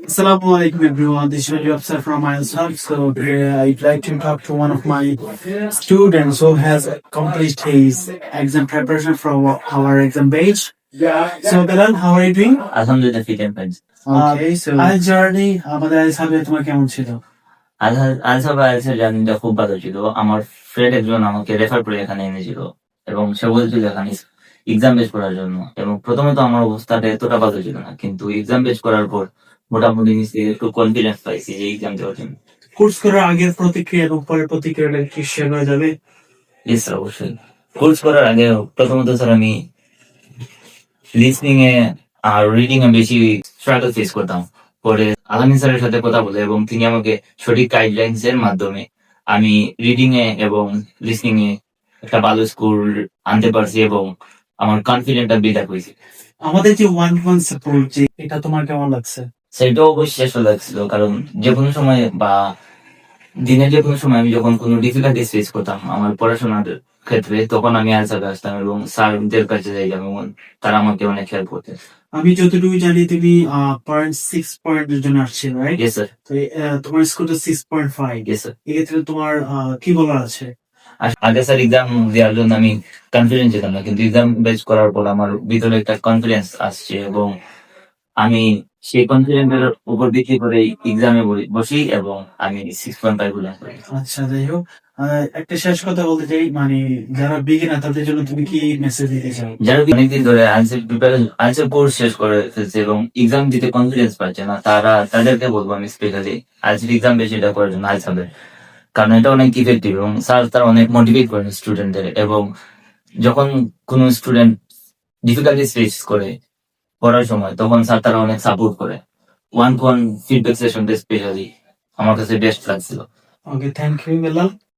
Assalamu alaikum everyone. This is Rajiv Afsar from IELTS Hub. So today I'd like to talk to one of my students who has accomplished his exam preparation for our exam page. So Bilal, how are you doing? আলহামদুলিল্লাহ fit and fine. Okay, so আজ journey আমাদের আজ subject তোমার কেমন ছিল? Ulcer জার্নিটা খুব ভালো ছিল। আমার ফ্রেন্ড একজন আমাকে রেফার করে এখানে এনেছিল এবং সে বলছিল এখানে এক্সাম বেস করার জন্য। এবং প্রথমে তো আমার অবস্থাটা এতটা ভালো ছিল না, কিন্তু এক্সাম বেস করার পর মোটামুটি নিচে একটু কনফিডেন্স পাইছি যে এক্সাম দেওয়ার জন্য। কোর্স করার আগের প্রতিক্রিয়া এবং পরের প্রতিক্রিয়াটা কি শেয়ার করা যাবে? ইয়েস স্যার, অবশ্যই। কোর্স করার আগে প্রথমত স্যার আমি listening A are reading a বেশি স্ট্রাগল ফেস করতাম। পরে আলামিন স্যারের সাথে কথা বলে এবং তিনি আমাকে সঠিক গাইডলাইন্স এর মাধ্যমে আমি রিডিং এ এবং লিসনিং এ একটা ভালো স্কোর আনতে পারছি এবং আমার কনফিডেন্টটা বিল্ড আপ হয়েছে। আমাদের যে 1-1 সাপোর্ট যে এটা তোমার কেমন লাগছে? সেটাও অবশ্যই শেষ হয়ে লাগছিল, কারণ যে কোনো সময় বা দিনের যে কোনো সময় আমি যখন কোনো ডিফিকাল্টিস ফেস করতাম আমার পড়াশোনার ক্ষেত্রে, তখন আমি আনসার আসতাম এবং স্যারদের কাছে যাইতাম এবং তারা আমাকে অনেক হেল্প করতেন। আমি যতটুকু জানি তুমি 0.6 পয়েন্টের জন্য আসছে, রাইট? Yes sir. তো তোমার স্কোরটা 6.5। Yes sir. এক্ষেত্রে তোমার কি বলার আছে? আগে স্যার এক্সাম দেওয়ার জন্য আমি কনফিডেন্স ছিলাম না, কিন্তু এক্সাম বেস করার পর আমার ভিতরে একটা কনফিডেন্স আসছে এবং আমি সেই কনফিডেন্সের উপর ভিত্তি করে এক্সামে বসি এবং আমি 6.5 পেলাম। আচ্ছা, যাই হোক, একটা শেষ কথা বলতে চাই, মানে যারা বিগিনার তাদের জন্য তুমি কি মেসেজ দিতে চাও? যারা অনেকদিন ধরে আনসার কোর্স শেষ করে ফেলছে এবং এক্সাম দিতে কনফিডেন্স পাচ্ছে না, তাদেরকে বলবো আমি স্পেশালি আনসার এক্সাম বেশি এটা করার জন্য আইস হবে, কারণ এটা অনেক ইফেক্টিভ এবং স্যার তারা অনেক মোটিভেট করেন স্টুডেন্টদের। এবং যখন কোনো স্টুডেন্ট ডিফিকাল্টিস ফেস করে পড়ার সময়, তখন স্যার তারা অনেক সাপোর্ট করে। 1-1 ফিডব্যাক সেশনটা স্পেশালি আমার কাছে বেস্ট লাগছিল। ওকে, থ্যাংক ইউ বেলাল।